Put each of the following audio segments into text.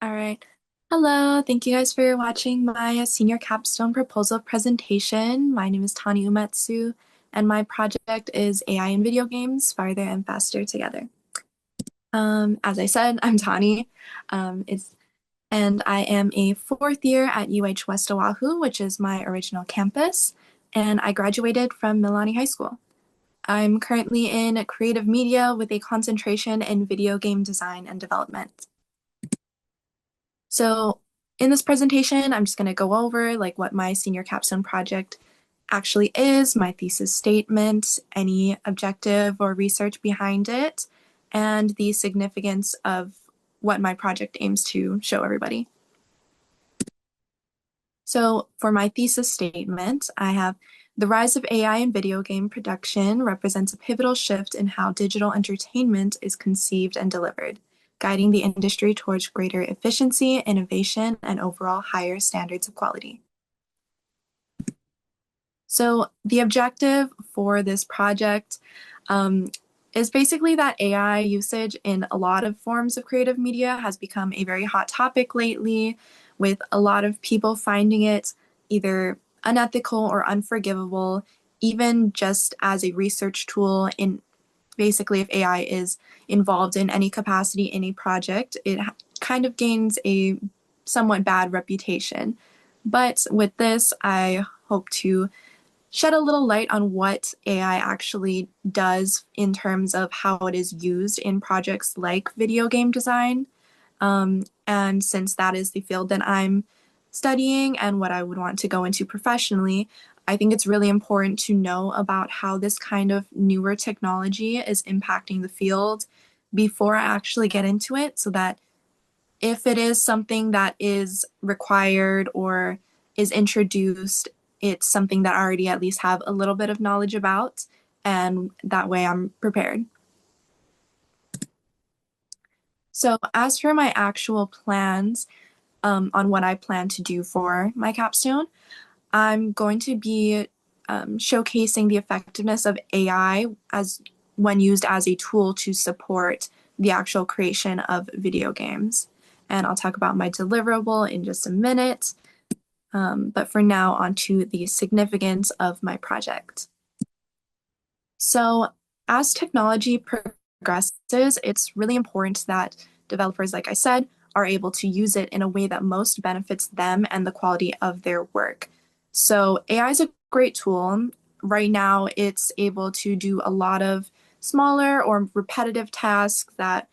All right. Hello. Thank you guys for watching my senior capstone proposal presentation. My name is Tani Umetsu, and my project is AI in video games, farther and faster together. As I said, I'm Tani. And I am a fourth year at West Oahu, which is my original campus, and I graduated from Milani High School. I'm currently in creative media with a concentration in video game design and development. So in this presentation, I'm just going to go over like what my senior capstone project actually is, my thesis statement, any objective or research behind it, and the significance of what my project aims to show everybody. So for my thesis statement, I have the rise of AI in video game production represents a pivotal shift in how digital entertainment is conceived and delivered, guiding the industry towards greater efficiency, innovation, and overall higher standards of quality. So the objective for this project is basically that AI usage in a lot of forms of creative media has become a very hot topic lately, with a lot of people finding it either unethical or unforgivable, even just as a research tool in basically if AI is involved in any capacity in a project, it kind of gains a somewhat bad reputation. But with this, I hope to shed a little light on what AI actually does in terms of how it is used in projects like video game design. And since that is the field that I'm studying and what I would want to go into professionally, I think it's really important to know about how this kind of newer technology is impacting the field before I actually get into it, so that if it is something that is required or is introduced, it's something that I already at least have a little bit of knowledge about, and that way I'm prepared. So, as for my actual plans on what I plan to do for my capstone, I'm going to be showcasing the effectiveness of AI as when used as a tool to support the actual creation of video games. And I'll talk about my deliverable in just a minute. But for now, on to the significance of my project. So, as technology progresses, it's really important that developers, like I said, are able to use it in a way that most benefits them and the quality of their work. So, AI is a great tool. Right now, it's able to do a lot of smaller or repetitive tasks that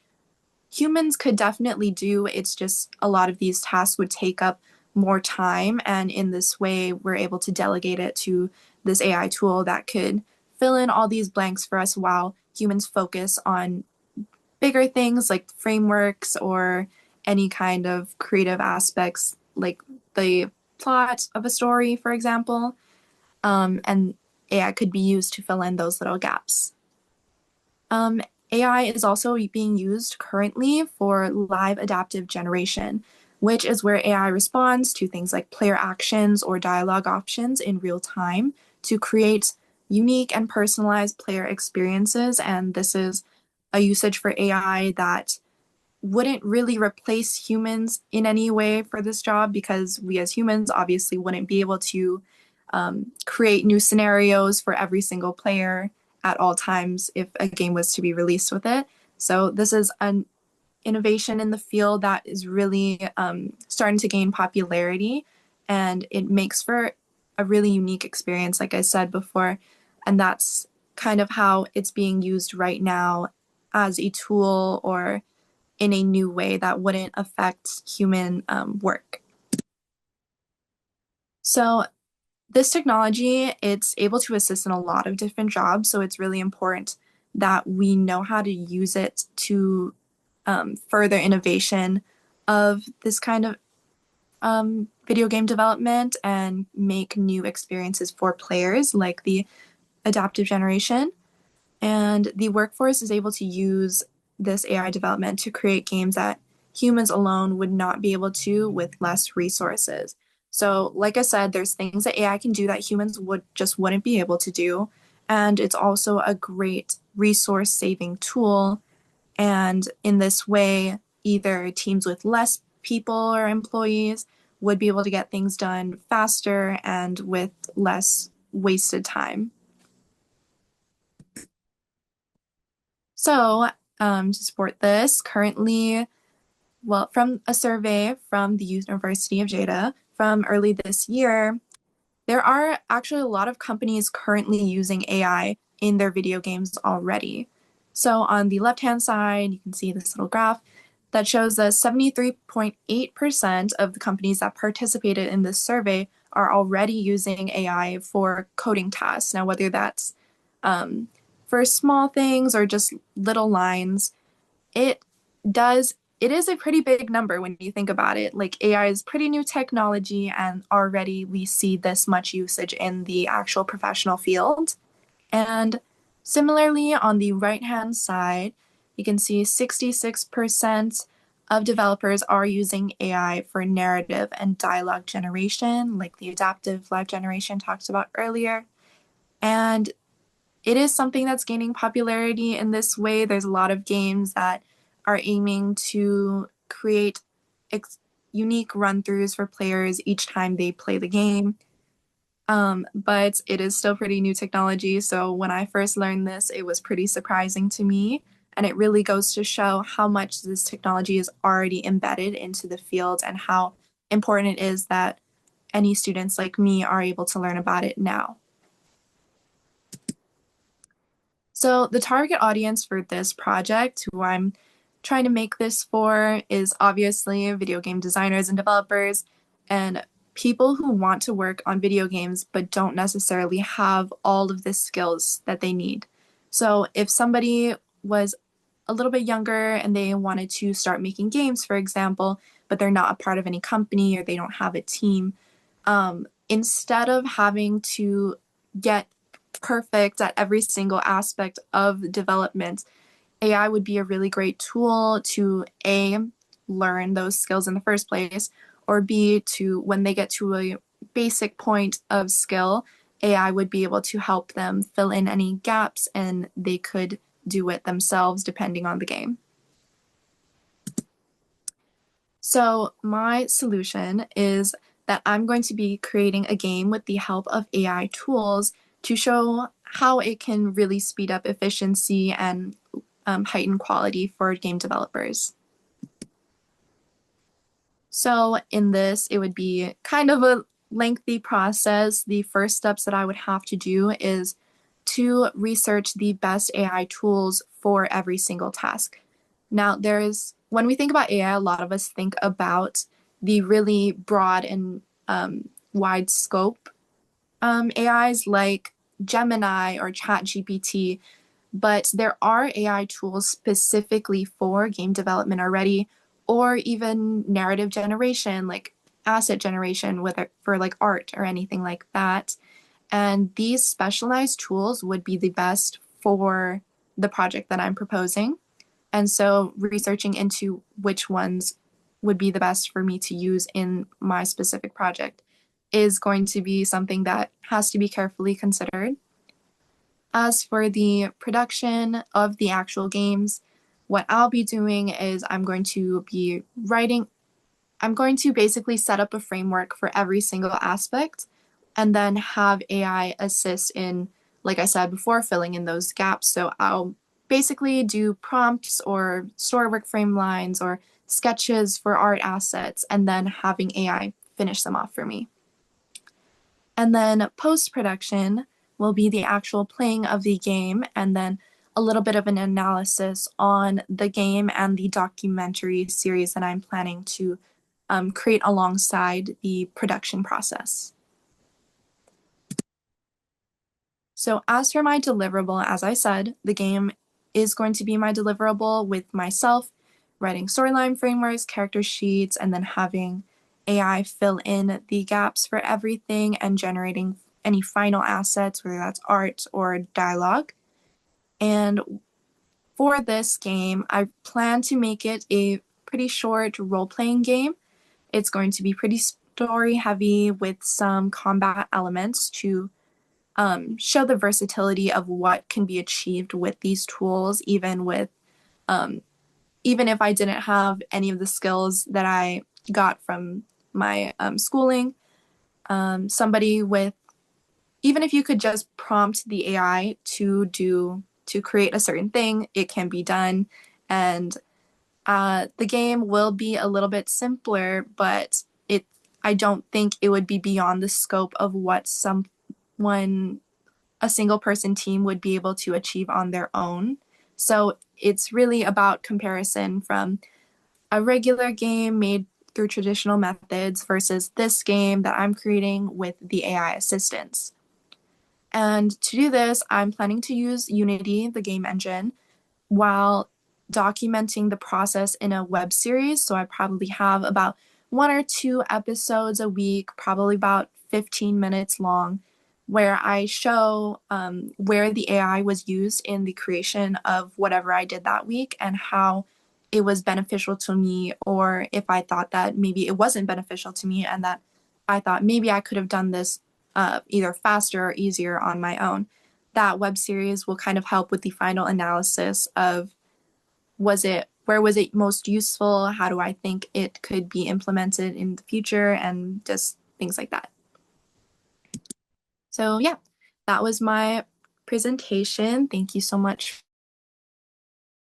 humans could definitely do. It's just a lot of these tasks would take up more time. And in this way, we're able to delegate it to this AI tool that could fill in all these blanks for us while humans focus on bigger things like frameworks or any kind of creative aspects, like the plot of a story, for example. And AI could be used to fill in those little gaps. AI is also being used currently for live adaptive generation, which is where AI responds to things like player actions or dialogue options in real time to create unique and personalized player experiences. And this is a usage for AI that wouldn't really replace humans in any way for this job, because we as humans obviously wouldn't be able to create new scenarios for every single player at all times if a game was to be released with it. So this is an innovation in the field that is really starting to gain popularity, and it makes for a really unique experience, like I said before. And that's kind of how it's being used right now as a tool or in a new way that wouldn't affect human work. So this technology, it's able to assist in a lot of different jobs. So it's really important that we know how to use it to further innovation of this kind of video game development and make new experiences for players like the adaptive generation. And the workforce is able to use this AI development to create games that humans alone would not be able to with less resources. So, like I said, there's things that AI can do that humans wouldn't be able to do. And it's also a great resource saving tool. And in this way, either teams with less people or employees would be able to get things done faster and with less wasted time. So, to support this, currently, well, from a survey from the University of Jeddah from early this year, there are actually a lot of companies currently using AI in their video games already. So on the left-hand side, you can see this little graph that shows that 73.8% of the companies that participated in this survey are already using AI for coding tasks. Now, whether that's for small things or just little lines, it it is a pretty big number when you think about it. Like AI is pretty new technology, and already we see this much usage in the actual professional field. And similarly, on the right-hand side, you can see 66% of developers are using AI for narrative and dialogue generation, like the adaptive live generation talked about earlier. And it is something that's gaining popularity in this way. There's a lot of games that are aiming to create unique run-throughs for players each time they play the game. But it is still pretty new technology. So when I first learned this, it was pretty surprising to me. And it really goes to show how much this technology is already embedded into the field and how important it is that any students like me are able to learn about it now. So the target audience for this project, who I'm trying to make this for, is obviously video game designers and developers and people who want to work on video games but don't necessarily have all of the skills that they need. So if somebody was a little bit younger and they wanted to start making games, for example, but they're not a part of any company or they don't have a team, instead of having to get perfect at every single aspect of development, AI would be a really great tool to A, learn those skills in the first place, or B, to when they get to a basic point of skill, AI would be able to help them fill in any gaps and they could do it themselves depending on the game. So my solution is that I'm going to be creating a game with the help of AI tools to show how it can really speed up efficiency and heighten quality for game developers. So in this, it would be kind of a lengthy process. The first steps that I would have to do is to research the best AI tools for every single task. Now, when we think about AI, a lot of us think about the really broad and wide scope AIs like Gemini or ChatGPT, but there are AI tools specifically for game development already, or even narrative generation, like asset generation, whether for like art or anything like that. And these specialized tools would be the best for the project that I'm proposing. And so researching into which ones would be the best for me to use in my specific project is going to be something that has to be carefully considered. As for the production of the actual games, what I'll be doing is I'm going to basically set up a framework for every single aspect and then have AI assist in, like I said before, filling in those gaps. So I'll basically do prompts or storywork frame lines or sketches for art assets and then having AI finish them off for me. And then post-production will be the actual playing of the game and then a little bit of an analysis on the game and the documentary series that I'm planning to create alongside the production process. So as for my deliverable, as I said, the game is going to be my deliverable with myself writing storyline frameworks, character sheets, and then having AI fill in the gaps for everything and generating any final assets, whether that's art or dialogue. And for this game, I plan to make it a pretty short role-playing game. It's going to be pretty story heavy with some combat elements to show the versatility of what can be achieved with these tools, even if I didn't have any of the skills that I got from my schooling. Somebody with, even if you could just prompt the AI to create a certain thing, it can be done. And the game will be a little bit simpler, but I don't think it would be beyond the scope of what someone, a single person team would be able to achieve on their own. So it's really about comparison from a regular game made through traditional methods versus this game that I'm creating with the AI assistance. And to do this, I'm planning to use Unity, the game engine, while documenting the process in a web series. So I probably have about 1 or 2 episodes a week, probably about 15 minutes long, where I show where the AI was used in the creation of whatever I did that week and how it was beneficial to me, or if I thought that maybe it wasn't beneficial to me and that I thought maybe I could have done this either faster or easier on my own. That web series will kind of help with the final analysis of where was it most useful? How do I think it could be implemented in the future? And just things like that. So, yeah, that was my presentation. Thank you so much